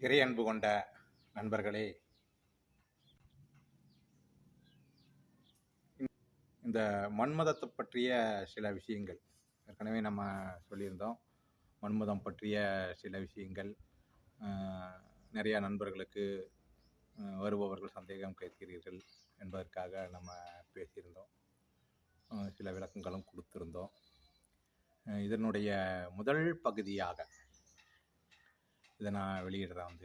இறை அன்பு கொண்ட நண்பர்களே, இந்த மன்மதத்தை பற்றிய சில விஷயங்கள் ஏற்கனவே நம்ம சொல்லியிருந்தோம். மன்மதம் பற்றிய சில விஷயங்கள் நிறைய நண்பர்களுக்கு வருபவர்கள் சந்தேகம் கேட்கிறீர்கள் என்பதற்காக நம்ம பேசியிருந்தோம். சில விளக்கங்களும் கொடுத்திருந்தோம். இதனுடைய முதல் பகுதியாக இதை நான் வெளியிடுறேன்.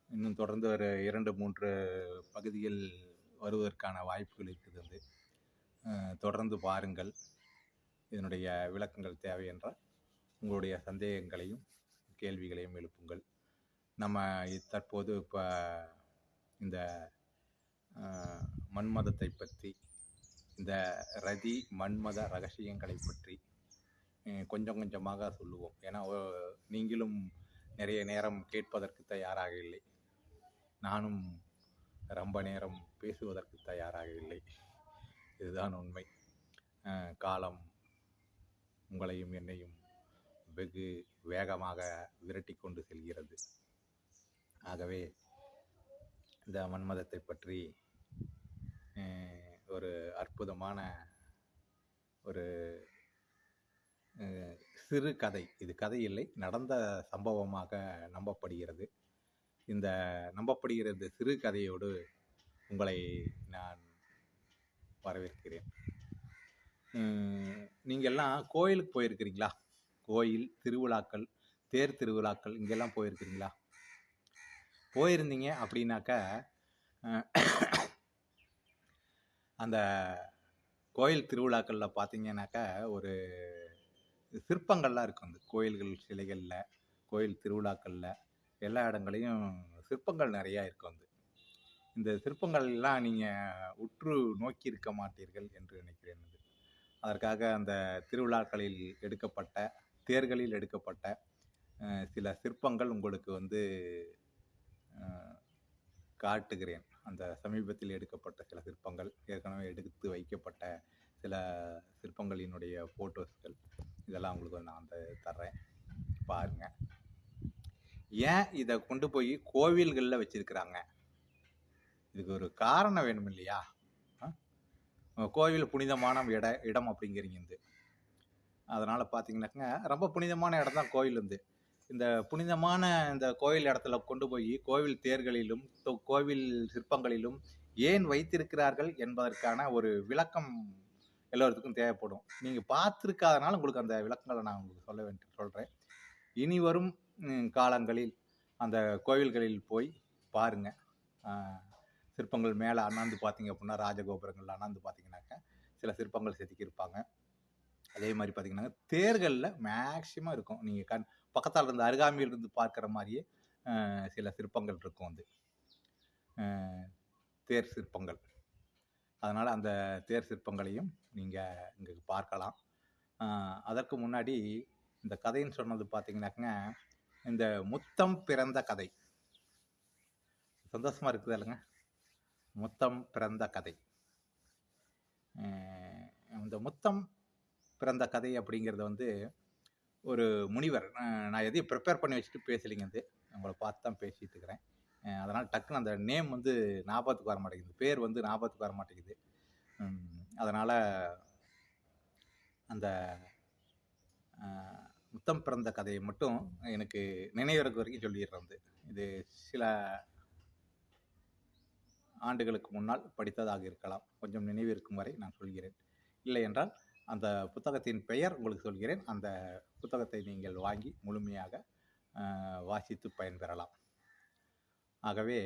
இன்னும் தொடர்ந்து ஒரு 2-3 பகுதிகள் வருவதற்கான வாய்ப்புகள் இருக்குது. தொடர்ந்து பாருங்கள். இதனுடைய விளக்கங்கள் தேவை என்றால் உங்களுடைய சந்தேகங்களையும் கேள்விகளையும் எழுப்புங்கள். நம்ம தற்போது இப்போ இந்த மன்மதத்தை பற்றி, இந்த ரதி மன்மத ரகசியங்களை பற்றி கொஞ்சம் கொஞ்சமாக சொல்லுவோம். ஏன்னா நீங்களும் நிறைய நேரம் கேட்பதற்கு தயாராக இல்லை, நானும் ரொம்ப நேரம் பேசுவதற்கு தயாராக இல்லை. இதுதான் உண்மை. காலம் உங்களையும் என்னையும் வெகு வேகமாக விரட்டி கொண்டு செல்கிறது. ஆகவே இந்த மன்மதத்தை பற்றி ஒரு அற்புதமான ஒரு சிறு கதை, இது கதை இல்லை, நடந்த சம்பவமாக நம்பப்படுகிறது. இந்த நம்பப்படுகிறது சிறு கதையோடு உங்களை நான் வரவேற்கிறேன். நீங்கள் எல்லாம் கோயிலுக்கு போயிருக்கிறீங்களா? கோயில் திருவிழாக்கள், தேர் திருவிழாக்கள் இங்கெல்லாம் போயிருக்கிறீங்களா? போயிருந்தீங்க அப்படின்னாக்கா அந்த கோயில் திருவிழாக்களில் பார்த்தீங்கன்னாக்கா ஒரு சிற்பங்கள்லாம் இருக்கும். அந்த கோயில்கள் சிலைகளில், கோயில் திருவிழாக்களில் எல்லா இடங்களையும் சிற்பங்கள் நிறையா இருக்கும். இந்த சிற்பங்கள்லாம் நீங்கள் உற்று நோக்கி இருக்க மாட்டீர்கள் என்று நினைக்கிறேன். அதற்காக அந்த திருவிழாக்களில் எடுக்கப்பட்ட, தேர்களில் எடுக்கப்பட்ட சில சிற்பங்கள் உங்களுக்கு காட்டுகிறேன். அந்த சமீபத்தில் எடுக்கப்பட்ட சில சிற்பங்கள், ஏற்கனவே எடுத்து வைக்கப்பட்ட சில சிற்பங்களினுடைய ஃபோட்டோஸ்கள், இதெல்லாம் உங்களுக்கு நான் தர்றேன், பாருங்கள். ஏன் இதை கொண்டு போய் கோவில்களில் வச்சிருக்கிறாங்க? இதுக்கு ஒரு காரணம் வேணும் இல்லையா? கோவில் புனிதமான இடம் அப்படிங்கிறீங்க. அதனால் பார்த்தீங்கன்னாக்கா ரொம்ப புனிதமான இடம் தான் கோயில். இந்த புனிதமான இந்த கோயில் இடத்துல கொண்டு போய் கோவில் தேர்களிலும் கோவில் சிற்பங்களிலும் ஏன் வைத்திருக்கிறார்கள் என்பதற்கான ஒரு விளக்கம் எல்லோருக்கும் தேவைப்படும். நீங்கள் பார்த்துருக்காதனால உங்களுக்கு அந்த விளக்கங்களை நான் உங்களுக்கு சொல்கிறேன். இனி வரும் காலங்களில் அந்த கோவில்களில் போய் பாருங்கள். சிற்பங்கள் மேலே அண்ணாந்து பார்த்தீங்க அப்படின்னா, ராஜகோபுரங்கள் அண்ணாந்து பார்த்தீங்கன்னாக்கா சில சிற்பங்கள் செதுக்கியிருப்பாங்க. அதே மாதிரி பார்த்தீங்கன்னா தேர்களில் மேக்சிமம் இருக்கும். நீங்கள் பக்கத்தால் இருந்து அருகாமையில் இருந்து பார்க்குற மாதிரியே சில சிற்பங்கள் இருக்கும். தேர் சிற்பங்கள். அதனால் அந்த தேர் சிற்பங்களையும் நீங்கள் இங்கே பார்க்கலாம். அதற்கு முன்னாடி இந்த கதைன்னு சொன்னது பார்த்தீங்கன்னாக்கா, இந்த முத்தம் பிறந்த கதை. சந்தோஷமாக இருக்குது இல்லைங்க? முத்தம் பிறந்த கதை. இந்த முத்தம் பிறந்த கதை அப்படிங்கிறது ஒரு முனிவர். நான் எதையும் ப்ரிப்பேர் பண்ணி வச்சுட்டு பேசலைங்க. உங்களை பார்த்து தான் பேசிகிட்டு இருக்கிறேன். அதனால் டக்குன்னு அந்த நேம் ஞாபகத்துக்கு வர மாட்டேங்குது, பேர் ஞாபகத்துக்கு வர மாட்டேங்குது. அதனால் அந்த முத்தம் பிறந்த கதையை மட்டும் எனக்கு நினைவிறக்க வரைக்கும் சொல்லிடுறேன். இது சில ஆண்டுகளுக்கு முன்னால் படித்ததாக இருக்கலாம். கொஞ்சம் நினைவு இருக்கும் வரை நான் சொல்கிறேன். இல்லை என்றால் அந்த புத்தகத்தின் பெயர் உங்களுக்கு சொல்கிறேன். அந்த புத்தகத்தை நீங்கள் வாங்கி முழுமையாக வாசித்து பயன்பெறலாம். ஆகவே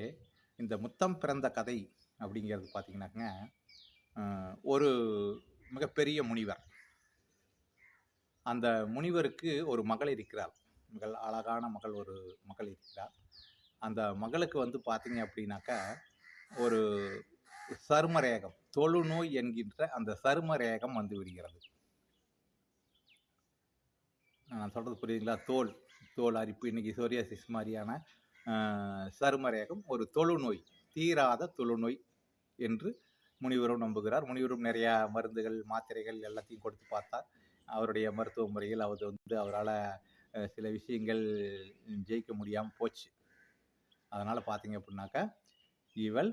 இந்த முத்தம் பிறந்த கதை அப்படிங்கிறது பார்த்தீங்கன்னாங்க, ஒரு மிகப்பெரிய முனிவர். அந்த முனிவருக்கு ஒரு மகள் இருக்கிறார். மிக அழகான மகள், ஒரு மகள் இருக்கிறார். அந்த மகளுக்கு பார்த்தீங்க அப்படின்னாக்கா ஒரு சருமரேகம், தொழுநோய் என்கின்ற அந்த சருமரேகம் விடுகிறது. நான் சொல்கிறது புரியுதுங்களா? தோல் அரிப்பு, இன்னைக்கு சோரியாசிஸ் மாதிரியான சருமரேகம் ஒரு தொழுநோய், தீராத தொழுநோய் என்று முனிவரும் நம்புகிறார். முனிவரும் நிறையா மருந்துகள், மாத்திரைகள் எல்லாத்தையும் கொடுத்து பார்த்தார். அவருடைய மருத்துவ முறையில் அவரால் சில விஷயங்கள் ஜெயிக்க முடியாமல் போச்சு. அதனால் பார்த்தீங்க அப்படின்னாக்கா இவள்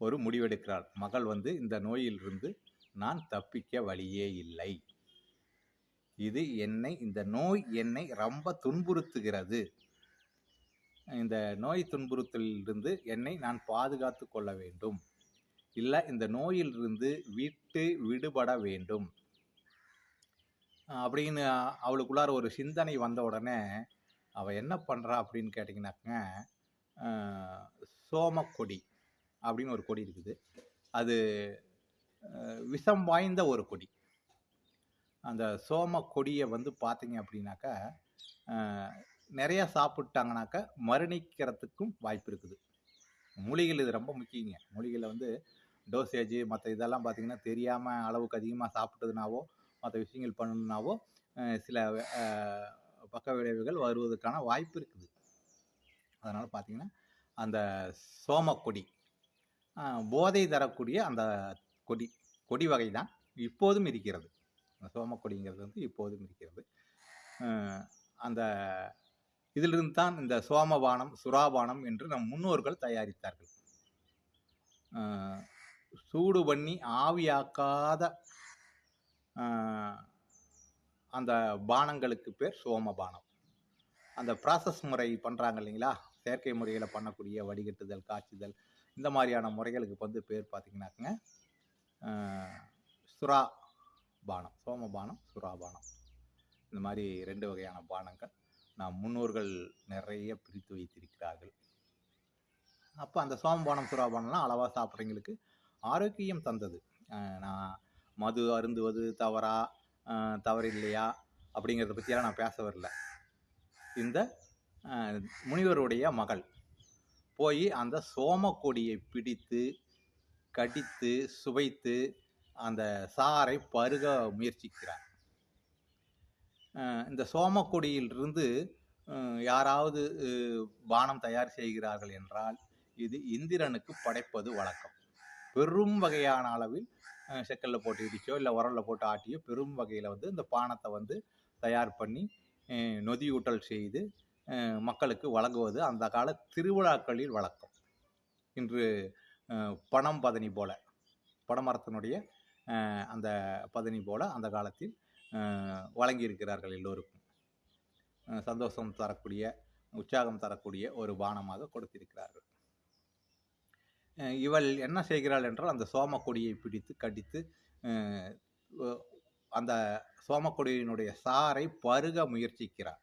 ஒரு முடிவெடுக்கிறாள். மகள் வந்து இந்த நோயிலிருந்து நான் தப்பிக்க வழியே இல்லை, இந்த நோய் என்னை ரொம்ப துன்புறுத்துகிறது, இந்த நோய் துன்புறுத்தலிலிருந்து என்னை நான் பாதுகாத்து கொள்ள வேண்டும், இல்லை இந்த நோயிலிருந்து விடுபட வேண்டும் அப்படின்னு அவளுக்குள்ளார ஒரு சிந்தனை வந்த உடனே அவள் என்ன பண்ணுறா அப்படின்னு கேட்டிங்கனாக்க, சோமக்கொடி அப்படின்னு ஒரு கொடி இருக்குது. அது விஷம் வாய்ந்த ஒரு கொடி. அந்த சோம கொடியை வந்து பார்த்தீங்க அப்படின்னாக்கா நிறைய சாப்பிட்டாங்கனாக்கா மரணிக்கிறதுக்கும் வாய்ப்பு இருக்குது. மூலிகைகள் இது ரொம்ப முக்கியங்க. மூலிகையில் வந்து டோசேஜ் மற்ற இதெல்லாம் பார்த்திங்கன்னா தெரியாமல் அளவுக்கு அதிகமாக சாப்பிட்டதுனாவோ மற்ற விஷயங்கள் பண்ணணுன்னாவோ சில பக்க விளைவுகள் வருவதற்கான வாய்ப்பு இருக்குது. அதனால் பார்த்திங்கன்னா அந்த சோமக்கொடி போதை தரக்கூடிய அந்த கொடி வகை தான் இப்போதும் இருக்கிறது. சோமக்கொடிங்கிறது வந்து இப்போதும் இருக்கிறது. அந்த இதிலிருந்து தான் இந்த சோமபானம் சுறாபானம் என்று நம் முன்னோர்கள் தயாரித்தார்கள். சூடு பண்ணி ஆவியாக்காத அந்த பானங்களுக்கு பேர் சோமபானம். அந்த ப்ராசஸ் முறை பண்ணுறாங்க இல்லைங்களா, செயற்கை முறையில் பண்ணக்கூடிய வடிகட்டுதல், காய்ச்சுதல், இந்த மாதிரியான முறைகளுக்கு வந்து பேர் பார்த்திங்கனாக்குங்க சுறாபானம், சோமபானம், சுறாபானம். இந்த மாதிரி 2 வகையான பானங்கள் நம் முன்னோர்கள் நிறைய பிரித்து வைத்திருக்கிறார்கள். அப்போ அந்த சோமபானம் சுறாபானம்லாம் அளவாக சாப்பிட்றவங்களுக்கு ஆரோக்கியம் தந்தது. நான் மது அருந்துவது தவறு இல்லையா அப்படிங்கிறத பற்றியெல்லாம் நான் பேச வரல. இந்த முனிவருடைய மகள் போய் அந்த சோமக்கொடியை பிடித்து கடித்து சுவைத்து அந்த சாறை பருக முயற்சிக்கிறார். இந்த சோமக்கொடியிலிருந்து யாராவது பானம் தயார் செய்கிறார்கள் என்றால் இது இந்திரனுக்கு படைப்பது வழக்கம். பெரும் வகையான அளவில் செக்கலில் போட்டு இடிச்சோ இல்லை உரலில் போட்டு ஆட்டியோ பெரும் வகையில் வந்து இந்த பானத்தை வந்து தயார் பண்ணி நொதியூட்டல் செய்து மக்களுக்கு வழங்குவது அந்த கால திருவிழாக்களில் வழக்கம். இன்று பனம் பதனி போல, பனைமரத்தினுடைய அந்த பதனி போல அந்த காலத்தில் வழங்கியிருக்கிறார்கள். எல்லோருக்கும் சந்தோஷம் தரக்கூடிய, உற்சாகம் தரக்கூடிய ஒரு பானமாக கொடுத்திருக்கிறார்கள். இவள் என்ன செய்கிறாள் என்றால் அந்த சோமக்கொடியை பிடித்து கடித்து அந்த சோமக்கொடியினுடைய சாறை பருக முயற்சிக்கிறார்.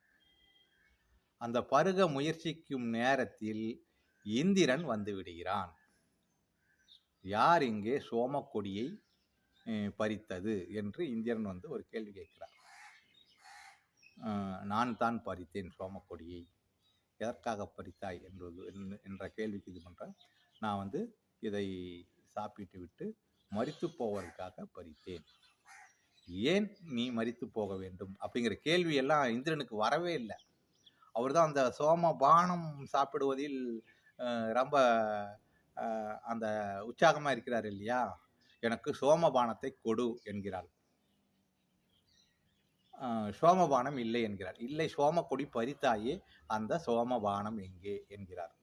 அந்த பருக முயற்சிக்கும் நேரத்தில் இந்திரன் வந்து விடுகிறான். யார் இங்கே சோமக்கொடியை பறித்தது என்று இந்திரன் வந்து ஒரு கேள்வி கேட்கிறார். நான் தான் பறித்தேன் சோமக்கொடியை. எதற்காக பறித்தாய் என்ற கேள்விக்கு இது பண்ணுறேன். நான் வந்து இதை சாப்பிட்டு விட்டு மரித்து போவதற்காக பறித்தேன். ஏன் நீ மரித்து போக வேண்டும் அப்படிங்கிற கேள்வி எல்லாம் இந்திரனுக்கு வரவே இல்லை. அவர் தான் அந்த சோமபானம் சாப்பிடுவதில் ரொம்ப அந்த உற்சாகமாக இருக்கிறார் இல்லையா. எனக்கு சோமபானத்தை கொடு என்கிறாள். சோமபானம் இல்லை என்கிறார். இல்லை, சோமக்கொடி பறித்தாயே, அந்த சோமபானம் எங்கே என்கிறார்.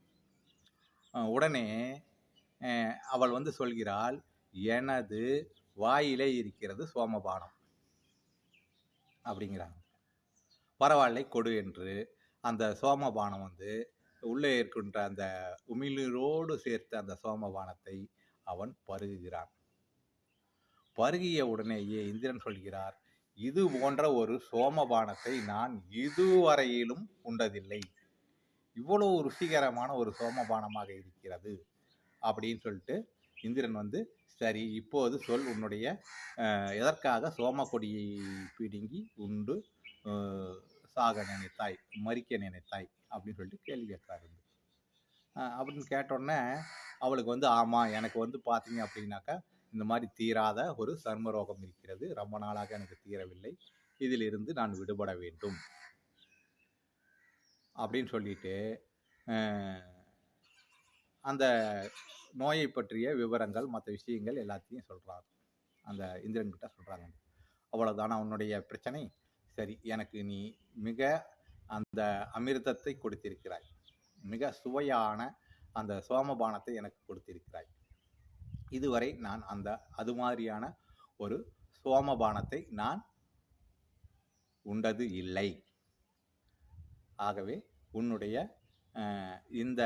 உடனே அவள் வந்து சொல்கிறாள், எனது வாயிலே இருக்கிறது சோமபானம் அப்படிங்கிறாங்க. பரவாயில்லை கொடு என்று அந்த சோமபானம் வந்து உள்ளே இருக்கின்ற அந்த உமிழ்நீரோடு சேர்த்த அந்த சோமபானத்தை அவன் பருகுகிறான். பருகிய உடனேயே இந்திரன் சொல்கிறார், இது போன்ற ஒரு சோமபானத்தை நான் இதுவரையிலும் உண்டதில்லை, இவ்வளவு ருசிகரமான ஒரு சோமபானமாக இருக்கிறது அப்படின்னு சொல்லிட்டு இந்திரன் வந்து, சரி இப்போது சொல், உன்னுடைய எதற்காக சோமக்கொடியை பிடுங்கி உண்டு சாக நினைத்தாய், மறிக்க நினைத்தாய் அப்படின்னு சொல்லிட்டு கேள்வி கேட்கிறாரு. அப்படின்னு கேட்டோடனே அவளுக்கு வந்து, ஆமாம், எனக்கு வந்து பார்த்தீங்க அப்படின்னாக்கா இந்த மாதிரி தீராத ஒரு சர்ம ரோகம் இருக்கிறது, ரொம்ப நாளாக எனக்கு தீரவில்லை, இதிலிருந்து நான் விடுபட வேண்டும் அப்படின்னு சொல்லிட்டு அந்த நோயை பற்றிய விவரங்கள் மற்ற விஷயங்கள் எல்லாத்தையும் சொல்கிறார். அந்த இந்திரன்கிட்ட சொல்கிறாங்க, அவ்வளோதானா உன்னுடைய பிரச்சனை? சரி, எனக்கு நீ மிக அந்த அமிர்தத்தை கொடுத்திருக்கிறாய், மிக சுவையான அந்த சோமபானத்தை எனக்கு கொடுத்திருக்கிறாய். இதுவரை நான் அது மாதிரியான ஒரு சோமபானத்தை நான் உண்டது இல்லை. ஆகவே உன்னுடைய இந்த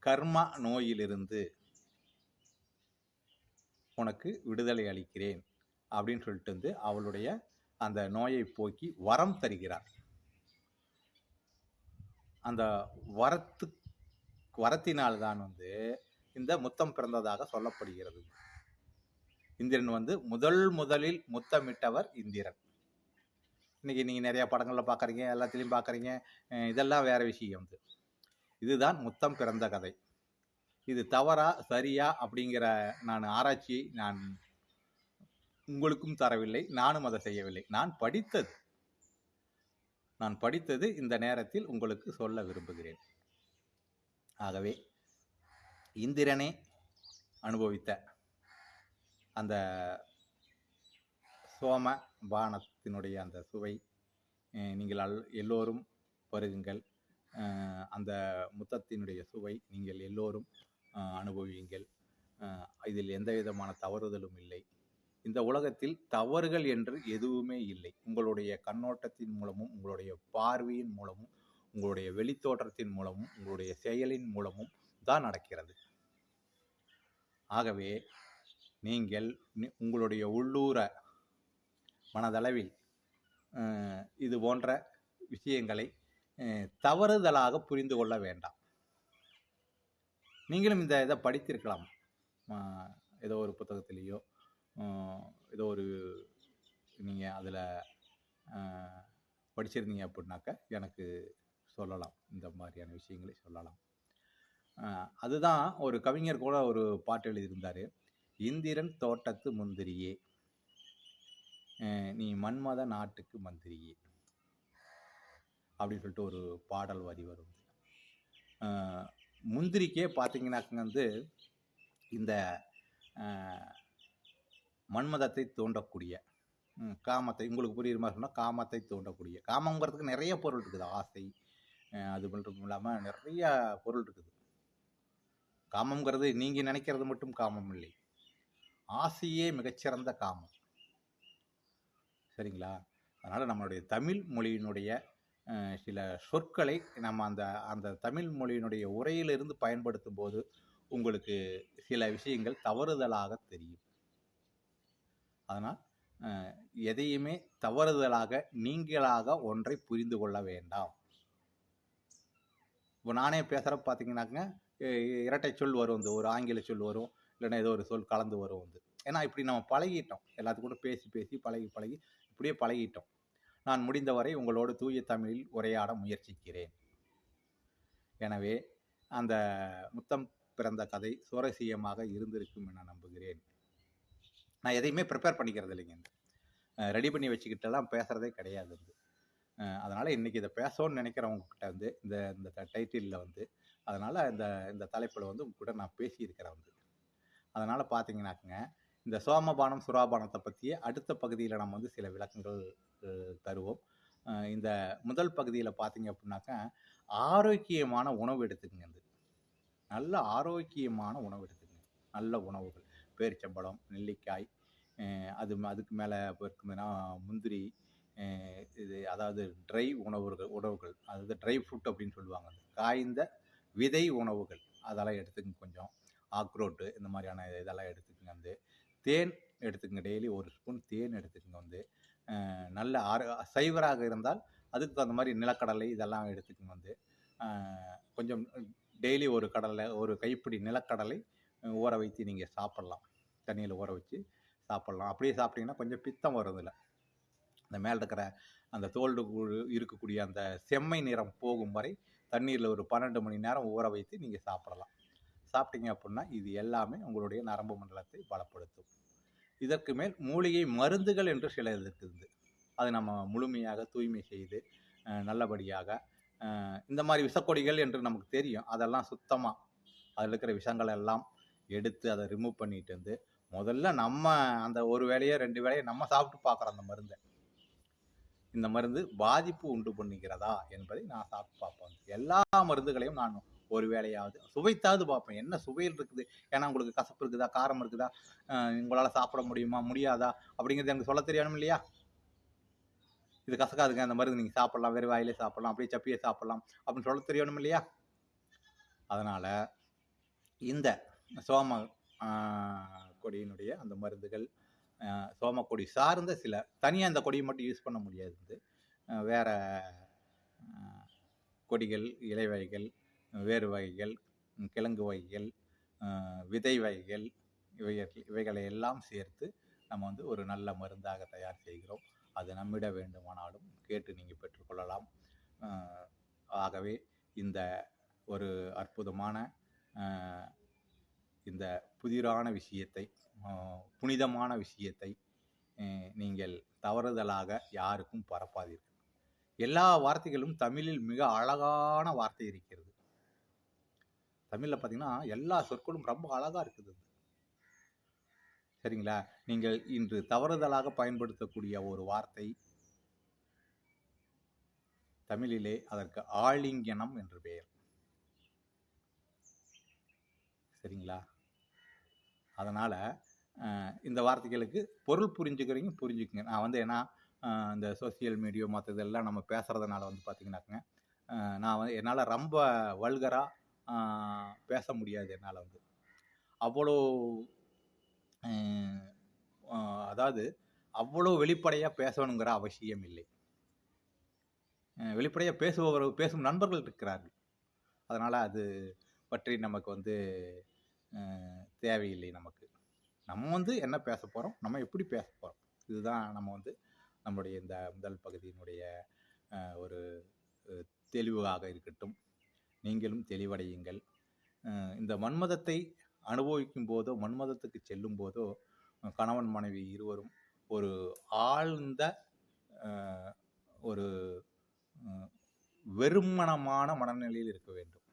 கர்மா நோயிலிருந்து உனக்கு விடுதலை அளிக்கிறேன் அப்படின்னு சொல்லிட்டு அவளுடைய அந்த நோயை போக்கி வரம் தருகிறார். அந்த வரத்தினால்தான் இந்த முத்தம் பிறந்ததாக சொல்லப்படுகிறது. இந்திரன் முதலில் முத்தமிட்டவர் இந்திரன். இன்னைக்கு நீங்க நிறைய படங்கள்ல பாக்குறீங்க, எல்லாத்திலையும் பாக்குறீங்க. இதெல்லாம் வேற விஷயம். இதுதான் முத்தம் பிறந்த கதை. இது தவறா சரியா அப்படிங்கிற ஆராய்ச்சியை நான் உங்களுக்கும் தரவில்லை, நானும் அதை செய்யவில்லை. நான் படித்தது இந்த நேரத்தில் உங்களுக்கு சொல்ல விரும்புகிறேன். ஆகவே இந்திரனே அனுபவித்த அந்த சோம பானத்தினுடைய அந்த சுவை நீங்கள் எல்லோரும் பருகுங்கள். அந்த முத்தத்தினுடைய சுவை நீங்கள் எல்லோரும் அனுபவியுங்கள். இதில் எந்த விதமான தவறுதலும் இல்லை. இந்த உலகத்தில் தவறுகள் என்று எதுவுமே இல்லை. உங்களுடைய கண்ணோட்டத்தின் மூலமும், உங்களுடைய பார்வையின் மூலமும், உங்களுடைய வெளித்தோற்றத்தின் மூலமும், உங்களுடைய செயலின் மூலமும் தான் நடக்கிறது. ஆகவே நீங்கள் உங்களுடைய உள்ளூர மனதளவில் இது போன்ற விஷயங்களை தவறுதலாக புரிந்து கொள்ள வேண்டாம். நீங்களும் இந்த இதை படித்திருக்கலாம், ஏதோ ஒரு புத்தகத்திலேயோ ஏதோ ஒரு நீங்கள் அதில் படிச்சிருந்தீங்க அப்படின்னாக்க எனக்கு சொல்லலாம், இந்த மாதிரியான விஷயங்களை சொல்லலாம். அதுதான் ஒரு கவிஞர் கூட ஒரு பாட்டு எழுதியிருந்தார். இந்திரன் தோட்டத்து முந்திரியே, நீ மன்மத நாட்டுக்கு மந்திரியே அப்படின்னு சொல்லிட்டு ஒரு பாடல் வரி வரும். முந்திரிக்கே பார்த்தீங்கன்னாக்க இந்த மன்மதத்தை தூண்டக்கூடிய காமத்தை, உங்களுக்கு புரியுற மாதிரி சொன்னால் காமத்தை தூண்டக்கூடிய, காமங்கிறதுக்கு நிறைய பொருள் இருக்குது. ஆசை, அது மட்டும் இல்லாமல் நிறைய பொருள் இருக்குது. காமங்கிறது நீங்கள் நினைக்கிறது மட்டும் காமம் இல்லை, ஆசையே மிகச்சிறந்த காமம். சரிங்களா? அதனால் நம்மளுடைய தமிழ் மொழியினுடைய சில சொற்களை நம்ம அந்த தமிழ் மொழியினுடைய உரையிலிருந்து பயன்படுத்தும் போது உங்களுக்கு சில விஷயங்கள் தவறுதலாக தெரியும். அதனால் எதையுமே தவறுதலாக நீங்களாக ஒன்றை புரிந்து கொள்ள வேண்டாம். இப்போ நானே பேசுகிறப்ப பார்த்தீங்கன்னாக்க இரட்டை சொல் வரும், ஒரு ஆங்கில சொல் வரும், இல்லைன்னா ஏதோ ஒரு சொல் கலந்து வரும். ஏன்னா இப்படி நம்ம பழகிட்டோம், எல்லாத்துக்கும் கூட பேசி பேசி பழகி இப்படியே பழகிட்டோம். நான் முடிந்தவரை உங்களோடு தூய தமிழில் உரையாட முயற்சிக்கிறேன். எனவே அந்த முத்தம் பிறந்த கதை சுவாரஸ்யமாக இருந்திருக்கும் என நம்புகிறேன். நான் எதையுமே ப்ரிப்பேர் பண்ணிக்கிறது இல்லைங்க, ரெடி பண்ணி வச்சுக்கிட்டெல்லாம் பேசுகிறதே கிடையாது. அதனால் இன்றைக்கி இதை பேசணும்னு நினைக்கிறவங்கக்கிட்ட இந்த டைட்டிலில் அதனால் இந்த தலைப்பில் உங்க கூட நான் பேசியிருக்கிறேன். அதனால் பார்த்தீங்கன்னாக்குங்க, இந்த சோமபானம் சுறாபானத்தை பற்றிய அடுத்த பகுதியில் நம்ம சில விளக்கங்கள் தருவோம். இந்த முதல் பகுதியில் பார்த்தீங்க அப்படின்னாக்கா ஆரோக்கியமான உணவு எடுத்துக்கங்க. நல்ல ஆரோக்கியமான உணவு எடுத்துக்கங்க. நல்ல உணவுகள், பேரிச்சம்பழம், நெல்லிக்காய், அதுக்கு மேலே இருக்குதுன்னா முந்திரி, இது அதாவது ட்ரை உணவுகள் அதாவது ட்ரை ஃப்ரூட் அப்படின்னு சொல்லுவாங்க. காய்ந்த விதை உணவுகள் அதெல்லாம் எடுத்துக்கங்க. கொஞ்சம் ஆக்ரோட்டு இந்த மாதிரியான இதெல்லாம் எடுத்துக்கங்க. தேன் எடுத்துக்கங்க, டெய்லி ஒரு ஸ்பூன் தேன் எடுத்துக்கங்க. நல்ல சைவராக இருந்தால் அதுக்கு அந்த மாதிரி நிலக்கடலை இதெல்லாம் எடுத்துக்கங்க. கொஞ்சம் டெய்லி ஒரு கைப்பிடி நிலக்கடலை ஊற வைத்து நீங்கள் சாப்பிட்லாம், தண்ணியில் ஊற வச்சு சாப்பிட்லாம். அப்படியே சாப்பிட்டீங்கன்னா கொஞ்சம் பித்தம் வரும். இதில் அந்த மேலே இருக்கிற அந்த தோல் இருக்கக்கூடிய அந்த செம்மை நிறம் போகும் வரை தண்ணீரில் ஒரு 12 மணி நேரம் ஊற வைத்து நீங்கள் சாப்பிடலாம். சாப்பிட்டீங்க அப்படின்னா இது எல்லாமே உங்களுடைய நரம்பு மண்டலத்தை பலப்படுத்தும். இதற்கு மேல் மூலிகை மருந்துகள் என்று சில இருக்குது. அது நம்ம முழுமையாக தூய்மை செய்து நல்லபடியாக இந்த மாதிரி விஷக்கொடிகள் என்று நமக்கு தெரியும், அதெல்லாம் சுத்தமாக அதில் இருக்கிற விஷங்கள் எல்லாம் எடுத்து அதை ரிமூவ் பண்ணிட்டு முதல்ல நம்ம அந்த ஒரு வேளையோ 2 வேளையோ நம்ம சாப்பிட்டு பார்க்குறோம் அந்த மருந்தை. இந்த மருந்து பாதிப்பு உண்டு பண்ணுகிறதா என்பதை நான் சாப்பிட்டு பார்ப்பேன். எல்லா மருந்துகளையும் நான் ஒரு வேளையாவது சுவைத்தாவது பார்ப்பேன், என்ன சுவையில் இருக்குது. ஏன்னா உங்களுக்கு கசப்பு இருக்குதா, காரம் இருக்குதா, உங்களால் சாப்பிட முடியுமா முடியாதா அப்படிங்கிறது எனக்கு சொல்ல தெரியணும் இல்லையா. இது கசக்காதுங்க, அந்த மருந்து நீங்கள் சாப்பிடலாம், வெறும் வாயிலே சாப்பிடலாம், அப்படியே சப்பியை சாப்பிடலாம் அப்படின்னு சொல்ல தெரியணும் இல்லையா. அதனால் இந்த சோம கொடியினுடைய அந்த மருந்துகள், சோமக்கொடி சார்ந்த சில தனியாக அந்த கொடியை மட்டும் யூஸ் பண்ண முடியாது. வேற கொடிகள், இலை வகைகள், வேறு வகைகள், கிழங்கு வகைகள், விதை வகைகள், இவைகளை எல்லாம் சேர்த்து நம்ம வந்து ஒரு நல்ல மருந்தாக தயார் செய்கிறோம். அது நம்மிட வேண்டுமானாலும் கேட்டு நீங்கள் பெற்றுக்கொள்ளலாம். ஆகவே இந்த ஒரு அற்புதமான இந்த புதிரான விஷயத்தை, புனிதமான விஷயத்தை நீங்கள் தவறுதலாக யாருக்கும் பரப்பாதீர்கள். எல்லா வார்த்தைகளும் தமிழில் மிக அழகான வார்த்தை இருக்கிறது. தமிழில் பார்த்தீங்கன்னா எல்லா சொற்களும் ரொம்ப அழகா இருக்குது. சரிங்களா. நீங்கள் இன்று தவறுதலாக பயன்படுத்தக்கூடிய ஒரு வார்த்தை தமிழிலே அதற்கு ஆலிங்கனம் என்று பெயர். சரிங்களா. அதனால் இந்த வார்த்தைகளுக்கு பொருள் புரிஞ்சுக்கிறீங்க புரிஞ்சுக்குங்க. நான் வந்து ஏன்னா இந்த சோசியல் மீடியா மற்றதெல்லாம் நம்ம பேசுகிறதுனால வந்து பார்த்திங்கனாக்குங்க, நான் வந்து என்னால் ரொம்ப வல்கராக பேச முடியாது. என்னால் வந்து அவ்வளோ அதாவது அவ்வளோ வெளிப்படையாக பேசணுங்கிற அவசியம் இல்லை. வெளிப்படையாக பேசும் நண்பர்கள் இருக்கிறார்கள். அதனால் அது பற்றி நமக்கு வந்து தேவையில்லை. நம்ம வந்து என்ன பேச போகிறோம், நம்ம எப்படி பேச போகிறோம், இதுதான் நம்ம வந்து நம்முடைய இந்த முதல் பகுதியினுடைய ஒரு தெளிவாக இருக்கட்டும். நீங்களும் தெளிவடையுங்கள். இந்த மன்மதத்தை அனுபவிக்கும் போதோ, மன்மதத்துக்கு செல்லும் போதோ, கணவன் மனைவி இருவரும் ஒரு ஆழ்ந்த ஒரு வெறுமனமான மனநிலையில் இருக்க வேண்டும்.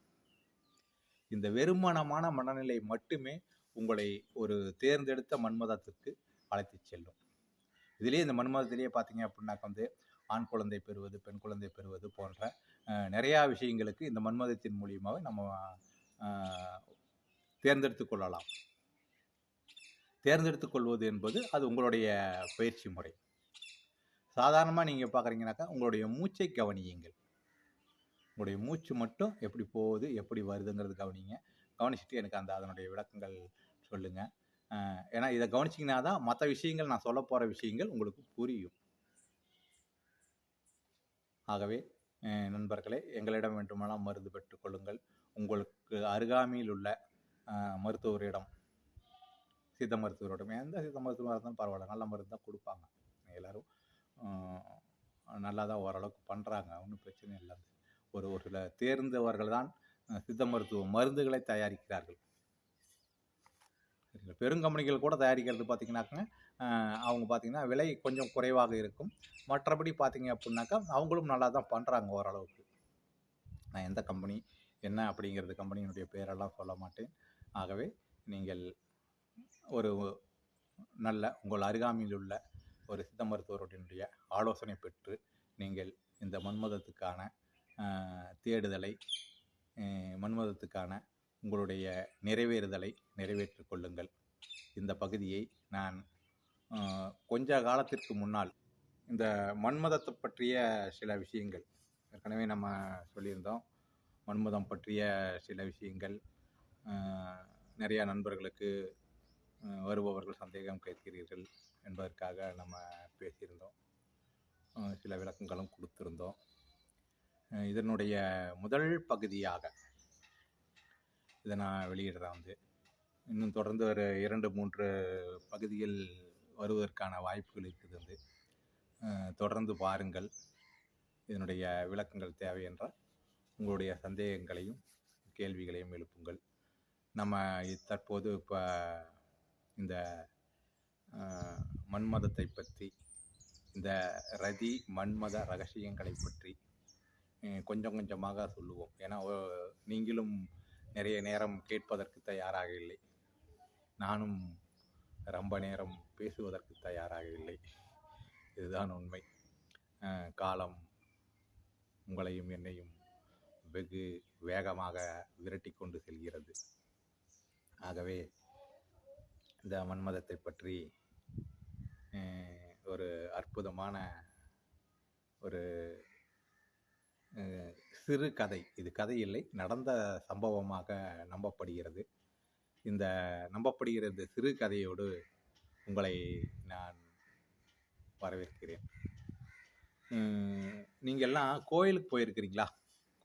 இந்த வெறுமனமான மனநிலை மட்டுமே உங்களை ஒரு தேர்ந்தெடுத்த மன்மதத்திற்கு அழைத்து செல்லும். இதிலேயே இந்த மன்மதத்திலேயே பார்த்தீங்க அப்படின்னாக்க வந்து ஆண் குழந்தை பெறுவது, பெண் குழந்தை பெறுவது போன்ற நிறையா விஷயங்களுக்கு இந்த மன்மதத்தின் மூலியமாகவே நம்ம தேர்ந்தெடுத்து கொள்ளலாம். தேர்ந்தெடுத்து கொள்வது என்பது அது உங்களுடைய பயிற்சி முறை. சாதாரணமாக நீங்கள் பார்க்குறீங்கனாக்கா உங்களுடைய மூச்சை கவனியுங்கள். உங்களுடைய மூச்சு மட்டும் எப்படி போகுது, எப்படி வருதுங்கிறது கவனிங்க. கவனிச்சுட்டு எனக்கு அதனுடைய விளக்கங்கள் சொல்லுங்கள். ஏன்னா இதை கவனிச்சிங்கன்னா தான் மற்ற விஷயங்கள், நான் சொல்ல போகிற விஷயங்கள் உங்களுக்கு புரியும். ஆகவே நண்பர்களே, எங்களிடம் வேண்டுமானால் மருந்து பெற்றுக்கொள்ளுங்கள். உங்களுக்கு அருகாமையில் உள்ள மருத்துவரிடம், சித்த மருத்துவரிடம், எந்த சித்த மருத்துவராக இருந்தாலும் பரவாயில்ல, நல்ல மருந்து தான் கொடுப்பாங்க. எல்லோரும் நல்லா தான் ஓரளவுக்கு பண்ணுறாங்க, ஒன்றும் பிரச்சனை இல்லை. ஒரு சில தேர்ந்தவர்கள் தான் சித்த மருத்துவ மருந்துகளை தயாரிக்கிறார்கள். பெருங்கம்பெனிகள் கூட தயாரிக்கிறது பார்த்திங்கனாக்கங்க, அவங்க பார்த்திங்கன்னா விலை கொஞ்சம் குறைவாக இருக்கும். மற்றபடி பார்த்திங்க அப்படின்னாக்கா அவங்களும் நல்லா தான் பண்ணுறாங்க ஓரளவுக்கு. நான் எந்த கம்பெனி என்ன அப்படிங்கிறது கம்பெனியினுடைய பேரெல்லாம் சொல்ல மாட்டேன். ஆகவே நீங்கள் ஒரு நல்ல உங்கள் அருகாமையில் உள்ள ஒரு சித்த மருத்துவருடைய ஆலோசனை பெற்று நீங்கள் இந்த மன்மதத்துக்கான தேடுதலை, மன்மதத்துக்கான உங்களுடைய நிறைவேறுதலை நிறைவேற்றி கொள்ளுங்கள். இந்த பகுதியை நான் கொஞ்ச காலத்திற்கு முன்னால் இந்த மன்மதத்தை பற்றிய சில விஷயங்கள் ஏற்கனவே நம்ம சொல்லியிருந்தோம். மன்மதம் பற்றிய சில விஷயங்கள் நிறையா நண்பர்களுக்கு வருபவர்கள் சந்தேகம் கேட்கிறீர்கள் என்பதற்காக நம்ம பேசியிருந்தோம். சில விளக்கங்களும் கொடுத்துருந்தோம். இதனுடைய முதல் பகுதியாக இதை நான் வெளியிடுறேன். வந்து இன்னும் தொடர்ந்து ஒரு 2-3 பகுதிகள் வருவதற்கான வாய்ப்புகள் இருக்குது. வந்து தொடர்ந்து பாருங்கள். இதனுடைய விளக்கங்கள் தேவை என்றால் உங்களுடைய சந்தேகங்களையும் கேள்விகளையும் எழுப்புங்கள். நம்ம தற்போது இப்போ இந்த மன்மதத்தை பற்றி, இந்த ரதி மன்மத ரகசியங்களை பற்றி கொஞ்சம் கொஞ்சமாக சொல்லுவோம். ஏன்னா நீங்களும் நிறைய நேரம் கேட்பதற்கு தயாராக இல்லை, நானும் ரொம்ப நேரம் பேசுவதற்கு தயாராக இல்லை. இதுதான் உண்மை. காலம் உங்களையும் என்னையும் வெகு வேகமாக விரட்டி கொண்டு செல்கிறது. ஆகவே இந்த மன்மதத்தை பற்றி ஒரு அற்புதமான ஒரு சிறு கதை, இது கதை இல்லை, நடந்த சம்பவமாக நம்பப்படுகிறது. இந்த நம்பப்படுகிற இந்த சிறு கதையோடு உங்களை நான் வரவேற்கிறேன். நீங்கள்லாம் கோயிலுக்கு போயிருக்கிறீங்களா?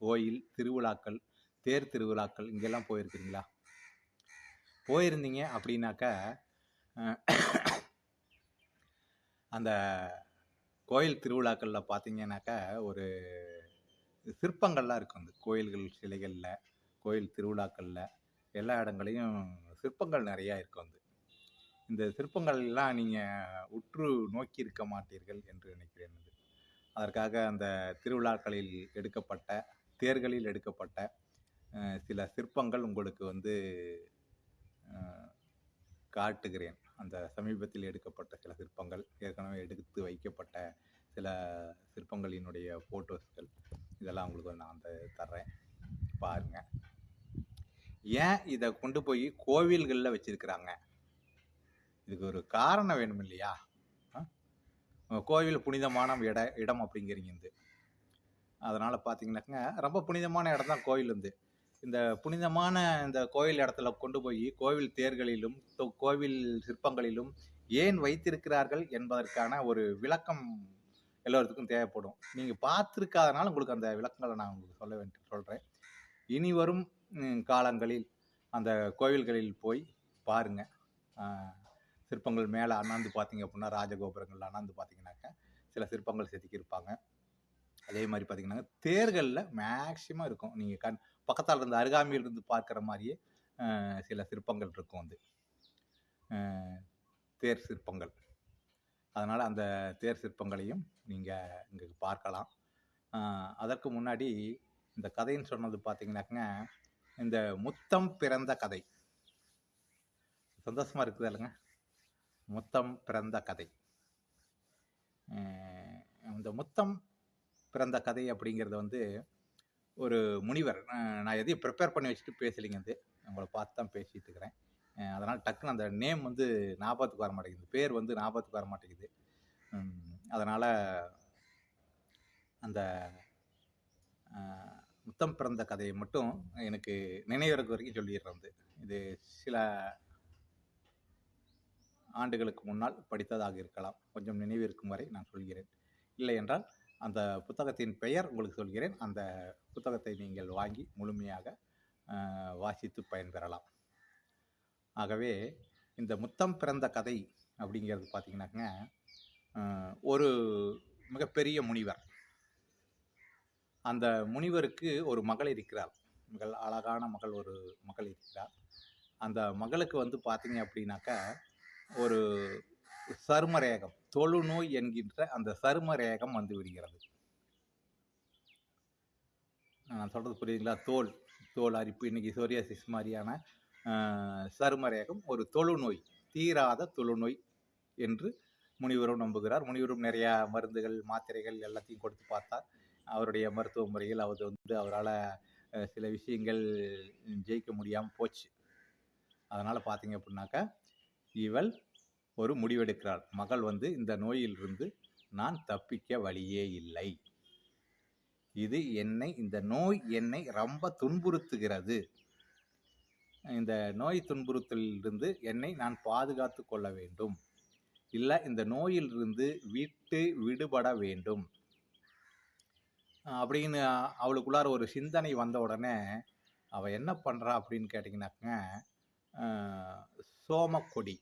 கோயில் திருவிழாக்கள், தேர் திருவிழாக்கள் இங்கெல்லாம் போயிருக்கிறீங்களா? போயிருந்தீங்க அப்படின்னாக்கா அந்த கோயில் திருவிழாக்களில் பார்த்தீங்கன்னாக்கா ஒரு சிற்பங்கள்லாம் இருக்கும். அந்த கோயில்கள் சிலைகளில், கோயில் திருவிழாக்களில் எல்லா இடங்களையும் சிற்பங்கள் நிறையா இருக்கும். இந்த சிற்பங்கள்லாம் நீங்கள் உற்று நோக்கி இருக்க மாட்டீர்கள் என்று நினைக்கிறேன். அதற்காக அந்த திருவிழாக்களில் எடுக்கப்பட்ட, தேர்களில் எடுக்கப்பட்ட சில சிற்பங்கள் உங்களுக்கு காட்டுகிறேன். அந்த சமீபத்தில் எடுக்கப்பட்ட சில சிற்பங்கள், ஏற்கனவே எடுத்து வைக்கப்பட்ட சில சிற்பங்களினுடைய ஃபோட்டோஸ்கள், இதெல்லாம் உங்களுக்கு நான் தர்றேன், பாருங்கள். ஏன் இதை கொண்டு போய் கோவில்களில் வச்சிருக்கிறாங்க? இதுக்கு ஒரு காரணம் வேணும் இல்லையா? கோவில் புனிதமான இடம் அப்படிங்கிறீங்க. அதனால் பார்த்தீங்கன்னாக்கா ரொம்ப புனிதமான இடம் தான் கோயில். இந்த புனிதமான இந்த கோயில் இடத்துல கொண்டு போய் கோவில் தேர்களிலும் கோவில் சிற்பங்களிலும் ஏன் வைத்திருக்கிறார்கள் என்பதற்கான ஒரு விளக்கம் எல்லோருக்கும் தேவைப்படும். நீங்கள் பார்த்துருக்காதனால உங்களுக்கு அந்த விளக்கங்களை நான் உங்களுக்கு சொல்கிறேன். இனி வரும் காலங்களில் அந்த கோவில்களில் போய் பாருங்கள். சிற்பங்கள் மேலே அண்ணாந்து பார்த்தீங்க அப்படின்னா, ராஜகோபுரங்கள் அண்ணாந்து பார்த்தீங்கன்னாக்கா சில சிற்பங்கள் செதுக்கியிருப்பாங்க. அதே மாதிரி பார்த்தீங்கன்னா தேர்களில் மேக்சிமம் இருக்கும். நீங்கள் பக்கத்தால் இருந்து அருகாமையில் இருந்து பார்க்குற மாதிரியே சில சிற்பங்கள் இருக்கும். தேர் சிற்பங்கள். அதனால் அந்த தேர் சிற்பங்களையும் நீங்கள் இங்கே பார்க்கலாம். அதற்கு முன்னாடி இந்த கதைன்னு சொன்னது பார்த்தீங்கன்னாக்கங்க, இந்த முத்தம் பிறந்த கதை. சந்தோஷமாக இருக்குது இல்லைங்க? முத்தம் பிறந்த கதை. இந்த முத்தம் பிறந்த கதை அப்படிங்கிறது ஒரு முனிவர். நான் எதையும் ப்ரிப்பேர் பண்ணி வச்சுட்டு பேசலைங்க. உங்களை பார்த்து தான் பேசிகிட்டு இருக்கிறேன். அதனால் டக்குன்னு அந்த நேம் ஞாபகத்துக்கு வர மாட்டேங்குது, பேர் ஞாபகத்துக்கு வர மாட்டேங்குது. அதனால் அந்த முத்தம் பிறந்த கதையை மட்டும் எனக்கு நினைவிறக்கு வரைக்கும் சொல்லிடுறது. இது சில ஆண்டுகளுக்கு முன்னால் படித்ததாக இருக்கலாம். கொஞ்சம் நினைவிருக்கும் வரை நான் சொல்கிறேன். இல்லை என்றால் அந்த புத்தகத்தின் பெயர் உங்களுக்கு சொல்கிறேன். அந்த புத்தகத்தை நீங்கள் வாங்கி முழுமையாக வாசித்து பயன்பெறலாம். ஆகவே இந்த முத்தம் பிறந்த கதை அப்படிங்கிறது பார்த்தீங்கன்னாங்க, ஒரு மிகப்பெரிய முனிவர். அந்த முனிவருக்கு ஒரு மகள் இருக்கிறார். மிக அழகான ஒரு மகள் இருக்கிறார். அந்த மகளுக்கு பார்த்தீங்க அப்படின்னாக்கா ஒரு சருமரேகம், தொழுநோய் என்கின்ற அந்த சருமரேகம் விடுகிறது. நான் சொல்கிறது புரியுதுங்களா? தோல் அரிப்பு, இன்னைக்கு சோரியாசிஸ் மாதிரியான சருமரேகம் ஒரு தொழுநோய், தீராத தொழுநோய் என்று முனிவரும் நம்புகிறார். முனிவரும் நிறையா மருந்துகள், மாத்திரைகள் எல்லாத்தையும் கொடுத்து பார்த்தார். அவருடைய மருத்துவ முறையில் அவரால் சில விஷயங்கள் ஜெயிக்க முடியாமல் போச்சு. அதனால் பார்த்தீங்க அப்படின்னாக்கா இவள் ஒரு முடிவெடுக்கிறாள். மகள் இந்த நோயிலிருந்து நான் தப்பிக்க வழியே இல்லை, இந்த நோய் என்னை ரொம்ப துன்புறுத்துகிறது, இந்த நோய் துன்புறுத்தலிலிருந்து என்னை நான் பாதுகாத்து கொள்ள வேண்டும், இல்லை இந்த நோயிலிருந்து விடுபட வேண்டும் அப்படின்னு அவளுக்குள்ளார ஒரு சிந்தனை வந்த உடனே அவள் என்ன பண்ணுறா அப்படின்னு கேட்டிங்கன்னாக்க, சோமக்கொடி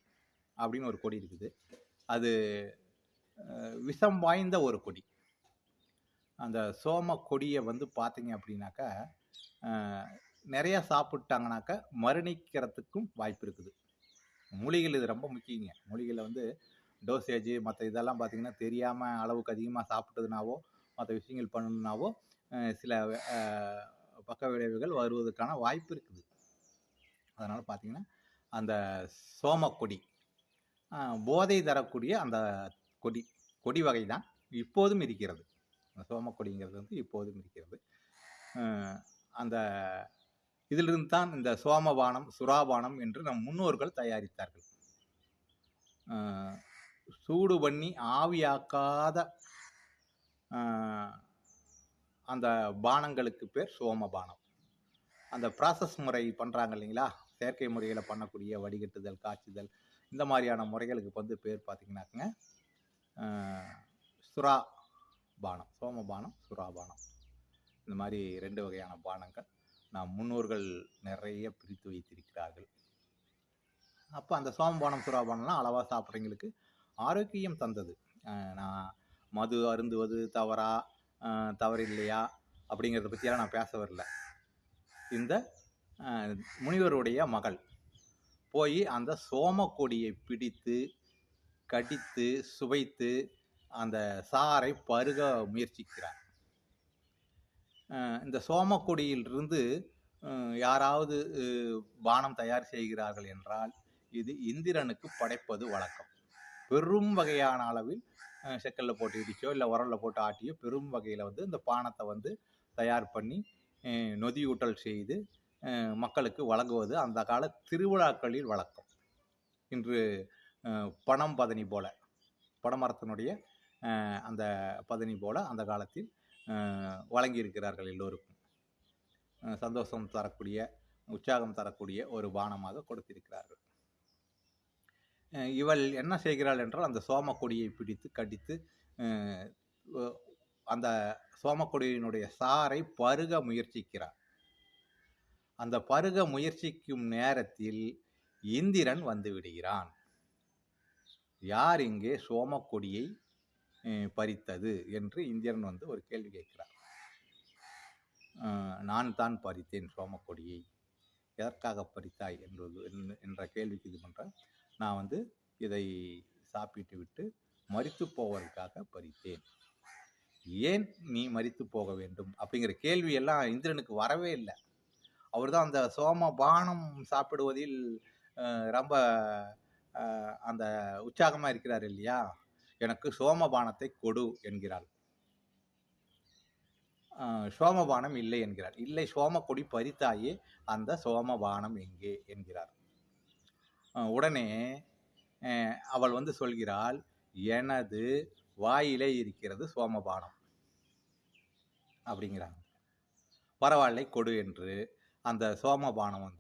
அப்படின்னு ஒரு கொடி இருக்குது. அது விஷம் வாய்ந்த ஒரு கொடி. அந்த சோம கொடியை பார்த்தீங்க அப்படின்னாக்கா நிறையா சாப்பிட்டாங்கனாக்கா மரணிக்கிறதுக்கும் வாய்ப்பு இருக்குது. மூலிகைகள் இது ரொம்ப முக்கியங்க. மூலிகையில் டோசேஜ் மற்ற இதெல்லாம் பார்த்திங்கன்னா தெரியாமல் அளவுக்கு அதிகமாக சாப்பிட்டதுனாவோ மற்ற விஷயங்கள் பண்ணணுன்னாவோ சில பக்க விளைவுகள் வருவதற்கான வாய்ப்பு இருக்குது. அதனால் பார்த்திங்கன்னா அந்த சோமக்கொடி போதை தரக்கூடிய அந்த கொடி வகை தான் இப்போதும் இருக்கிறது. அந்த சோமக்கொடிங்கிறது இப்போதும் இருக்கிறது. அந்த இதிலிருந்து தான் இந்த சோமபானம் சுறாபானம் என்று நம் முன்னோர்கள் தயாரித்தார்கள். சூடு பண்ணி ஆவியாக்காத அந்த பானங்களுக்கு பேர் சோமபானம். அந்த ப்ராசஸ் முறை பண்ணுறாங்க இல்லைங்களா, செயற்கை முறையில் பண்ணக்கூடிய வடிகட்டுதல், காய்ச்சுதல், இந்த மாதிரியான முறைகளுக்கு பேர் பார்த்திங்கனாக்குங்க சுறா பானம், சோமபானம், சுறாபானம். இந்த மாதிரி 2 வகையான பானங்கள் நம் முன்னோர்கள் நிறைய பிரித்து வைத்திருக்கிறார்கள். அப்போ அந்த சோமபானம் சுறாபானம்லாம் அளவாக சாப்பிட்றவங்களுக்கு ஆரோக்கியம் தந்தது. நான் மது அருந்துவது தவறில்லையா அப்படிங்கிறத பற்றியெல்லாம் நான் பேச வரல. இந்த முனிவருடைய மகள் போய் அந்த சோமக்கொடியை பிடித்து கடித்து சுவைத்து அந்த சாறை பருக முயற்சிக்கிறார். இந்த சோமக்கொடியிலிருந்து யாராவது பானம் தயார் செய்கிறார்கள் என்றால் இது இந்திரனுக்கு படைப்பது வழக்கம். பெரும் வகையான அளவில் செக்கலில் போட்டு இடிச்சோ இல்லை உரலில் போட்டு ஆட்டியோ பெரும் வகையில் இந்த பானத்தை தயார் பண்ணி நொதியூட்டல் செய்து மக்களுக்கு வழங்குவது அந்த கால திருவிழாக்களில் வழக்கம். இன்று பனம் பதனி போல, பனைமரத்தினுடைய அந்த பதனி போல அந்த காலத்தில் வழங்கியிருக்கிறார்கள். எல்லோருக்கும் சந்தோஷம் தரக்கூடிய, உற்சாகம் தரக்கூடிய ஒரு பானமாக கொடுத்திருக்கிறார்கள். இவள் என்ன செய்கிறாள் என்றால் அந்த சோமக்கொடியை பிடித்து கடித்து அந்த சோமக்கொடியினுடைய சாறை பருக முயற்சிக்கிறார். அந்த பருக முயற்சிக்கும் நேரத்தில் இந்திரன் வந்து விடுகிறான். யார் இங்கே சோமக்கொடியை பறித்தது என்று இந்திரன் ஒரு கேள்வி கேட்கிறார். நான் தான் பறித்தேன் சோமக்கொடியை. எதற்காக பறித்தாய் என்ற கேள்விக்கு இது பண்ணுறேன். நான் இதை சாப்பிட்டு விட்டு மரித்து போவதற்காக பறித்தேன். ஏன் நீ மரித்து போக வேண்டும் அப்படிங்கிற கேள்வி எல்லாம் இந்திரனுக்கு வரவே இல்லை. அவர் தான் அந்த சோமபானம் சாப்பிடுவதில் ரொம்ப அந்த உற்சாகமாக இருக்கிறார் இல்லையா. எனக்கு சோமபானத்தை கொடு என்கிறாள். சோமபானம் இல்லை என்கிறார். இல்லை, சோமக்கொடி பறித்தாயே, அந்த சோமபானம் எங்கே என்கிறார். உடனே அவள் சொல்கிறாள், எனது வாயிலே இருக்கிறது சோமபானம் அப்படிங்கிறாங்க. பரவாயில்லை, கொடு என்று அந்த சோமபானம்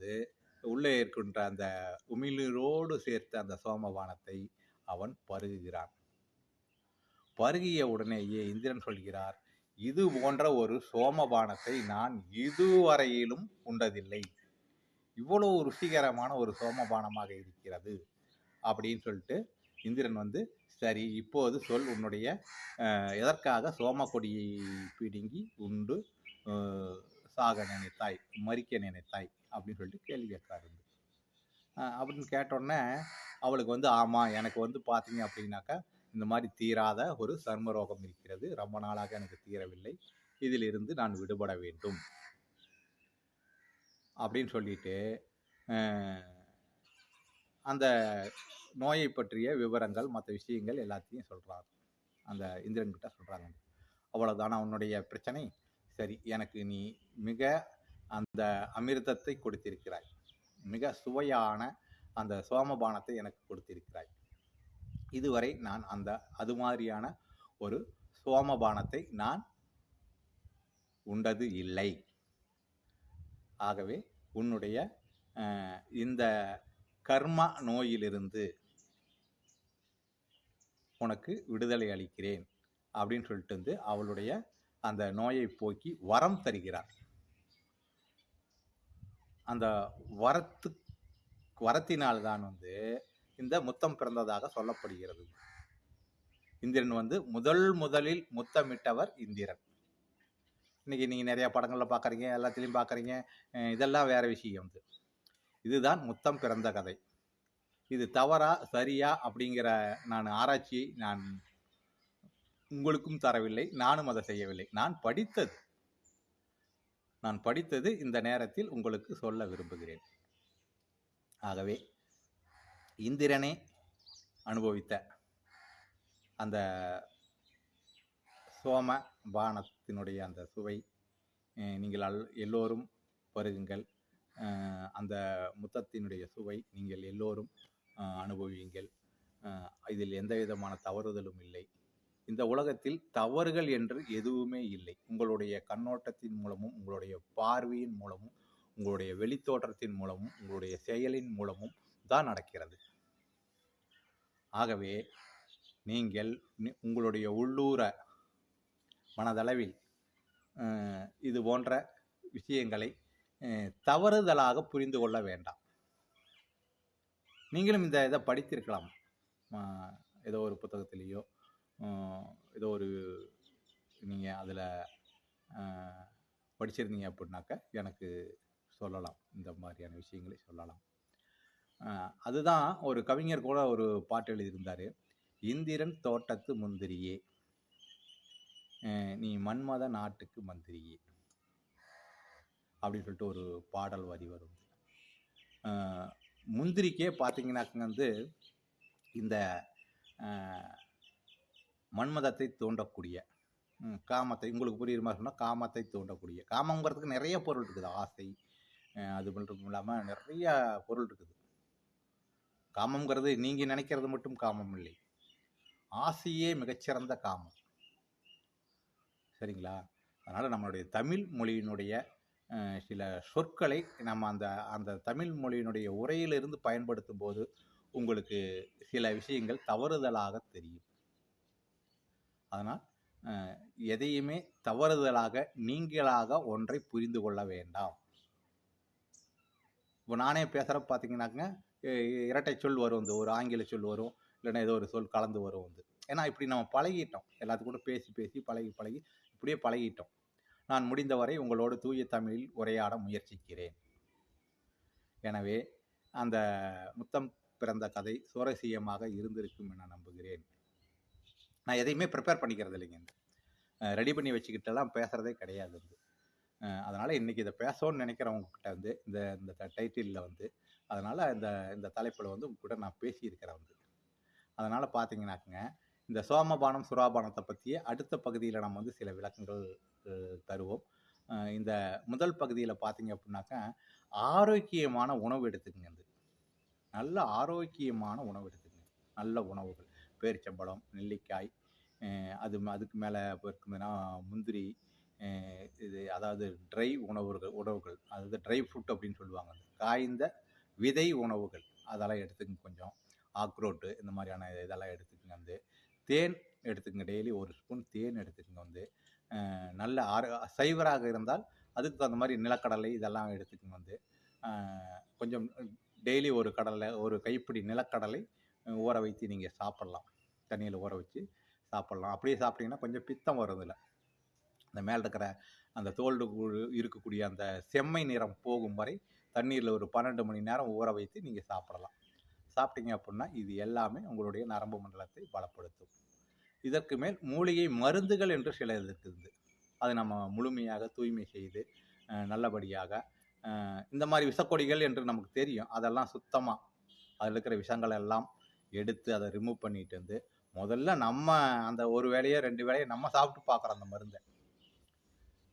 உள்ளே இருக்கின்ற அந்த உமிழ்நீரோடு சேர்த்த அந்த சோமபானத்தை அவன் பருகுகிறான். பருகிய உடனேயே இந்திரன் சொல்கிறார், இது போன்ற ஒரு சோமபானத்தை நான் இதுவரையிலும் உண்டதில்லை. இவ்வளவு ருசிகரமான ஒரு சோமபானமாக இருக்கிறது அப்படின்னு சொல்லிட்டு இந்திரன் சரி, இப்போது சொல், உன்னுடைய எதற்காக சோமக்கொடியை பிடுங்கி உண்டு சாக நினைத்தாய், மறிக்க நினைத்தாய் அப்படின்னு சொல்லிட்டு கேள்வி கேட்காரு. அப்படின்னு கேட்டோடனே அவளுக்கு ஆமாம், எனக்கு பார்த்தீங்க அப்படின்னாக்கா இந்த மாதிரி தீராத ஒரு சர்ம ரோகம் இருக்கிறது, ரொம்ப நாளாக எனக்கு தீரவில்லை, இதிலிருந்து நான் விடுபட வேண்டும் அப்படின்னு சொல்லிட்டு அந்த நோயை பற்றிய விவரங்கள் மற்ற விஷயங்கள் எல்லாத்தையும் சொல்கிறார். அந்த இந்திரன் கிட்ட சொல்கிறாங்க. அவ்வளோதானா உன்னுடைய பிரச்சனை? சரி, எனக்கு நீ மிக அந்த அமிர்தத்தை கொடுத்திருக்கிறாய், மிக சுவையான அந்த சோமபானத்தை எனக்கு கொடுத்திருக்கிறாய். இதுவரை நான் அது மாதிரியான ஒரு சோமபானத்தை நான் உண்டது இல்லை. ஆகவே உன்னுடைய இந்த கர்ம நோயிலிருந்து உனக்கு விடுதலை அளிக்கிறேன் அப்படின்னு சொல்லிட்டு அவளுடைய அந்த நோயை போக்கி வரம் தருகிறார். அந்த வரத்தினால்தான் இந்த முத்தம் பிறந்ததாக சொல்லப்படுகிறது. இந்திரன் முதலில் முத்தமிட்டவர் இந்திரன். இன்னைக்கு நீங்க நிறைய படங்கள்ல பாக்குறீங்க, எல்லாத்திலையும் பாக்குறீங்க, இதெல்லாம் வேற விஷயம். இதுதான் முத்தம் பிறந்த கதை. இது தவறா சரியா அப்படிங்கிற ஆராய்ச்சியை நான் உங்களுக்கும் தரவில்லை, நானும் அதை செய்யவில்லை. நான் படித்தது இந்த நேரத்தில் உங்களுக்கு சொல்ல விரும்புகிறேன். ஆகவே இந்திரனே அனுபவித்த அந்த சோம பானத்தினுடைய அந்த சுவை நீங்கள் எல்லோரும் பருகுங்கள். அந்த முத்தத்தினுடைய சுவை நீங்கள் எல்லோரும் அனுபவியுங்கள். இதில் எந்த விதமான தவறுதலும் இல்லை. இந்த உலகத்தில் தவறுகள் என்று எதுவுமே இல்லை. உங்களுடைய கண்ணோட்டத்தின் மூலமும், உங்களுடைய பார்வையின் மூலமும், உங்களுடைய வெளித்தோற்றத்தின் மூலமும், உங்களுடைய செயலின் மூலமும் தான் நடக்கிறது. ஆகவே நீங்கள் உங்களுடைய உள்ளூர மனதளவில் இது போன்ற விஷயங்களை தவறுதலாக புரிந்து கொள்ள வேண்டாம். நீங்களும் இந்த இதை படித்திருக்கலாம், ஏதோ ஒரு புத்தகத்திலேயோ ஏதோ ஒரு நீங்கள் அதில் படிச்சிருந்தீங்க அப்படின்னாக்க எனக்கு சொல்லலாம், இந்த மாதிரியான விஷயங்களை சொல்லலாம். அதுதான் ஒரு கவிஞர் கூட ஒரு பாட்டு எழுதியிருந்தார். இந்திரன் தோட்டத்து முந்திரியே, நீ மன்மத நாட்டுக்கு மந்திரியே அப்படின்னு சொல்லிட்டு ஒரு பாடல் வரி வரும். முந்திரிக்கே பார்த்தீங்கன்னாக்க இந்த மன்மதத்தை தூண்டக்கூடிய காமத்தை, உங்களுக்கு புரியுற மாதிரி சொன்னால் காமத்தை தூண்டக்கூடிய, காமங்கிறதுக்கு நிறைய பொருள் இருக்குது. ஆசை, அது மட்டும் இல்லாமல் நிறைய பொருள் இருக்குது. காமங்கிறது நீங்கள் நினைக்கிறது மட்டும் காமம் இல்லை, ஆசையே மிகச்சிறந்த காமம். சரிங்களா? அதனால் நம்மளுடைய தமிழ் மொழியினுடைய சில சொற்களை நம்ம அந்த தமிழ் மொழியினுடைய உரையிலிருந்து பயன்படுத்தும் போது உங்களுக்கு சில விஷயங்கள் தவறுதலாக தெரியும். அதனால் எதையுமே தவறுதலாக நீங்களாக ஒன்றை புரிந்து கொள்ள வேண்டாம். இப்போ நானே பேசுகிறப்ப பார்த்தீங்கன்னாக்க இரட்டை சொல் வரும், ஒரு ஆங்கில சொல் வரும், இல்லைன்னா ஏதோ ஒரு சொல் கலந்து வரும். ஏன்னா இப்படி நம்ம பழகிட்டோம், எல்லாத்துக்கூட பேசி பழகி இப்படியே பழகிட்டோம். நான் முடிந்தவரை உங்களோடு தூய தமிழில் உரையாட முயற்சிக்கிறேன். எனவே அந்த முத்தம் பிறந்த கதை சுவாரஸ்யமாக இருந்திருக்கும் என நம்புகிறேன். நான் எதையுமே ப்ரிப்பேர் பண்ணிக்கிறது இல்லைங்க, ரெடி பண்ணி வச்சுக்கிட்டெல்லாம் பேசுகிறதே கிடையாது. அதனால் இன்றைக்கி இதை பேசணும்னு நினைக்கிறவங்கக்கிட்ட இந்த டைட்டிலில் அதனால் இந்த தலைப்பில் உங்க கூட நான் பேசியிருக்கிறேன். அதனால் பார்த்தீங்கன்னாக்குங்க, இந்த சோமபானம் சுறாபானத்தை பற்றிய அடுத்த பகுதியில் நம்ம சில விளக்கங்கள் தருவோம். இந்த முதல் பகுதியில் பார்த்தீங்க அப்படின்னாக்கா, ஆரோக்கியமான உணவு எடுத்துக்கங்க. நல்ல ஆரோக்கியமான உணவு எடுத்துக்கங்க. நல்ல உணவுகள், பேரிச்சம்பழம், நெல்லிக்காய், அதுக்கு மேலே இருக்குதுன்னா முந்திரி, இது அதாவது ட்ரை உணவுகள் அதாவது ட்ரை ஃப்ரூட் அப்படின்னு சொல்லுவாங்க. காய்ந்த விதை உணவுகள் அதெல்லாம் எடுத்துக்கங்க. கொஞ்சம் ஆக்ரோட்டு இந்த மாதிரியான இதெல்லாம் எடுத்துக்கங்க. தேன் எடுத்துக்கங்க, டெய்லி ஒரு ஸ்பூன் தேன் எடுத்துக்கங்க. நல்ல சைவராக இருந்தால் அதுக்கு தகுந்த மாதிரி நிலக்கடலை இதெல்லாம் எடுத்துக்கங்க. கொஞ்சம் டெய்லி ஒரு கைப்பிடி நிலக்கடலை ஊற வைத்து நீங்கள் சாப்பிட்லாம், தண்ணியில் ஊற வச்சு சாப்பிட்லாம். அப்படியே சாப்பிட்டீங்கன்னா கொஞ்சம் பித்தம் வரும். இதில் அந்த மேலே இருக்கிற அந்த தோல் இருக்கக்கூடிய அந்த செம்மை நிறம் போகும் வரை தண்ணீரில் ஒரு 12 மணி நேரம் ஊற வைத்து நீங்கள் சாப்பிடலாம். சாப்பிட்டீங்க அப்படின்னா இது எல்லாமே உங்களுடைய நரம்பு மண்டலத்தை பலப்படுத்தும். இதற்கு மேல் மூலிகை மருந்துகள் என்று சில இருக்குது. அதை நம்ம முழுமையாக தூய்மை செய்து நல்லபடியாக இந்த மாதிரி விஷக்கொடிகள் என்று நமக்கு தெரியும், அதெல்லாம் சுத்தமாக அதில் இருக்கிற விஷங்கள் எல்லாம் எடுத்து அதை ரிமூவ் பண்ணிட்டு முதல்ல நம்ம அந்த ஒரு வேளையோ 2 வேளையோ நம்ம சாப்பிட்டு பார்க்குறோம் அந்த மருந்தை.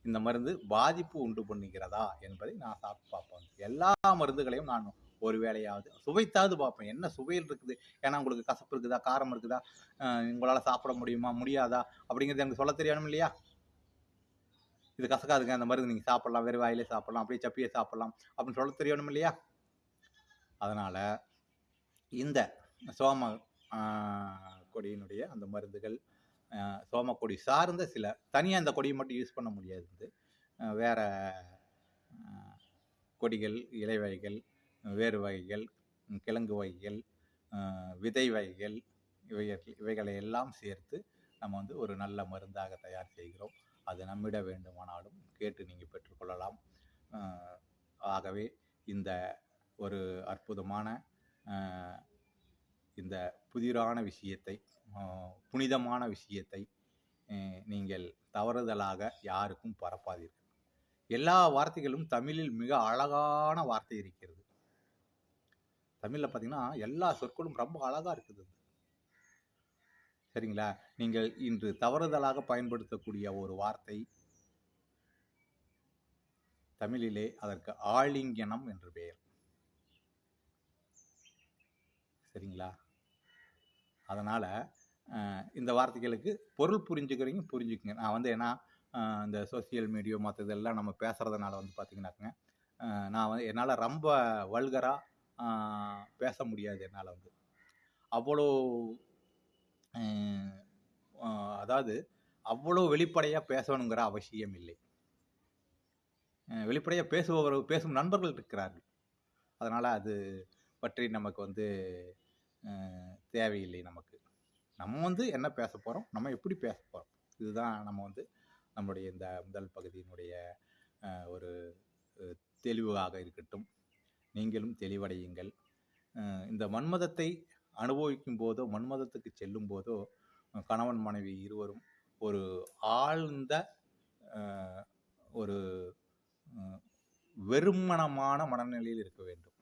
இந்த மருந்து பாதிப்பு உண்டு பண்ணுகிறதா என்பதை நான் சாப்பிட்டு பார்ப்பேன். எல்லா மருந்துகளையும் நான் ஒரு வேளையாவது சுவைத்தாவது பார்ப்பேன், என்ன சுவையில் இருக்குது. ஏன்னா உங்களுக்கு கசப்பு இருக்குதா, காரம் இருக்குதா, உங்களால் சாப்பிட முடியுமா முடியாதா அப்படிங்கிறது எனக்கு சொல்ல தெரியணும் இல்லையா? இது கசக்காதுங்க, அந்த மருந்து நீங்கள் சாப்பிட்லாம், வேறு வாயிலே சாப்பிட்லாம், அப்படியே சப்பியை சாப்பிட்லாம் அப்படின்னு சொல்ல தெரியணும் இல்லையா? அதனால் இந்த சோம கொடியினுடைய அந்த மருந்துகள், சோமக்கொடி சார்ந்த சில தனியாக இந்த கொடியை மட்டும் யூஸ் பண்ண முடியாது. வேறு கொடிகள், இலை வகைகள், வேறு வகைகள், கிழங்கு வகைகள், விதை வகைகள், இவைகளை எல்லாம் சேர்த்து நம்ம ஒரு நல்ல மருந்தாக தயார் செய்கிறோம். அது நம்மிட வேண்டுமானாலும் கேட்டு நீங்கள் பெற்றுக்கொள்ளலாம். ஆகவே இந்த ஒரு அற்புதமான இந்த புதிரான விஷயத்தை, புனிதமான விஷயத்தை நீங்கள் தவறுதலாக யாருக்கும் பரப்பாதீர்கள். எல்லா வார்த்தைகளும் தமிழில் மிக அழகான வார்த்தை இருக்கிறது. தமிழில் பார்த்தீங்கன்னா எல்லா சொற்களும் ரொம்ப அழகாக இருக்குது. சரிங்களா? நீங்கள் இன்று தவறுதலாக பயன்படுத்தக்கூடிய ஒரு வார்த்தை தமிழிலே அதற்கு ஆலிங்கனம் என்று பெயர். சரிங்களா? அதனால் இந்த வார்த்தைகளுக்கு பொருள் புரிஞ்சுக்குங்க. நான் வந்து ஏன்னா இந்த சோசியல் மீடியா மற்ற இதெல்லாம் நம்ம பேசுகிறதுனால வந்து பார்த்திங்கனாக்குங்க, நான் வந்து என்னால் ரொம்ப வல்கராக பேச முடியாது. என்னால் வந்து அவ்வளோ அதாவது அவ்வளோ வெளிப்படையாக பேசணுங்கிற அவசியம் இல்லை. வெளிப்படையாக பேசும் நண்பர்கள் இருக்கிறார்கள். அதனால் அது பற்றி நமக்கு வந்து தேவையில்லை. நம்ம வந்து என்ன பேச போகிறோம், நம்ம எப்படி பேச போகிறோம், இதுதான் நம்ம வந்து நம்முடைய இந்த முதல் பகுதியினுடைய ஒரு தெளிவாக இருக்கட்டும். நீங்களும் தெளிவடையுங்கள். இந்த மன்மதத்தை அனுபவிக்கும் போதோ, மன்மதத்துக்கு செல்லும் போதோ, கணவன் மனைவி இருவரும் ஒரு ஆழ்ந்த ஒரு வெறுமனமான மனநிலையில் இருக்க வேண்டும்.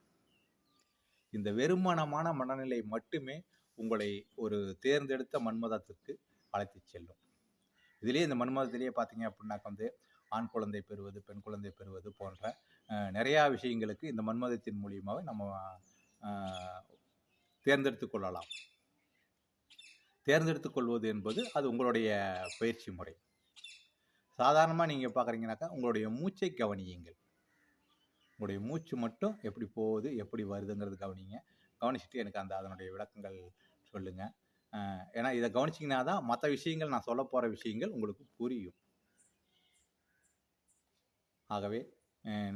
இந்த வெறுமனமான மனநிலை மட்டுமே உங்களை ஒரு தேர்ந்தெடுத்த மன்மதத்திற்கு அழைத்து செல்லும். இதிலே இந்த மன்மதத்திலேயே பார்த்தீங்க அப்படின்னாக்க வந்து ஆண் குழந்தை பெறுவது, பெண் குழந்தை பெறுவது போன்ற நிறையா விஷயங்களுக்கு இந்த மன்மதத்தின் மூலியமாகவே நம்ம தேர்ந்தெடுத்து கொள்ளலாம். தேர்ந்தெடுத்து கொள்வது என்பது அது உங்களுடைய பயிற்சி முறை. சாதாரணமாக நீங்கள் பார்க்குறீங்கனாக்கா உங்களுடைய மூச்சை கவனியுங்கள். உங்களுடைய மூச்சு மட்டும் எப்படி போகுது, எப்படி வருதுங்கிறது கவனிங்க. கவனிச்சுட்டு எனக்கு அதனுடைய விளக்கங்கள் சொல்லுங்கள். ஏன்னா இதை கவனிச்சிங்கன்னா தான் மற்ற விஷயங்கள், நான் சொல்ல போகிற விஷயங்கள் உங்களுக்கு புரியும். ஆகவே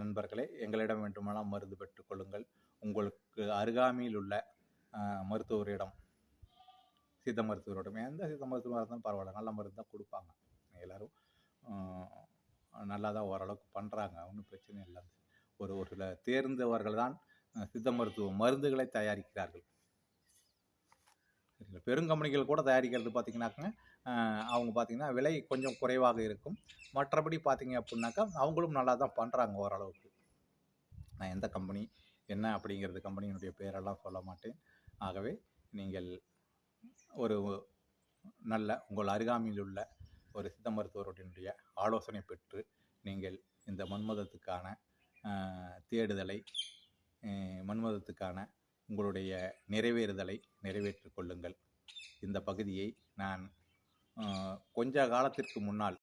நண்பர்களே, எங்களிடம் வேண்டுமானால் மருந்து பெற்றுக்கொள்ளுங்கள். உங்களுக்கு அருகாமையில் உள்ள மருத்துவரிடம், சித்த மருத்துவரிடம், எந்த சித்த மருத்துவராக இருந்தாலும் பரவாயில்ல, நல்ல மருந்து தான் கொடுப்பாங்க. எல்லோரும் நல்லா தான் ஓரளவுக்கு பண்ணுறாங்க, ஒன்றும் பிரச்சனை இல்லை. ஒரு சில தேர்ந்தவர்கள் தான் சித்த மருத்துவ மருந்துகளை தயாரிக்கிறார்கள். பெருங்கம்பெனிகள் கூட தயாரிக்கிறது பார்த்திங்கனாக்கா அவங்க பார்த்திங்கன்னா விலை கொஞ்சம் குறைவாக இருக்கும். மற்றபடி பார்த்திங்க அப்படின்னாக்கா அவங்களும் நல்லா தான் பண்ணுறாங்க ஓரளவுக்கு. நான் எந்த கம்பெனி என்ன அப்படிங்கிறது கம்பெனியினுடைய பேரெல்லாம் சொல்ல மாட்டேன். ஆகவே நீங்கள் ஒரு நல்ல உங்கள் அருகாமையில் உள்ள ஒரு சித்த மருத்துவருடைய ஆலோசனை பெற்று நீங்கள் இந்த மன்மதத்துக்கான தேடுதலை, மன்மதத்துக்கான உங்களுடைய நிறைவேறுதலை நிறைவேற்றிக் கொள்ளுங்கள். இந்த பகுதியை நான் கொஞ்ச காலத்திற்கு முன்னால்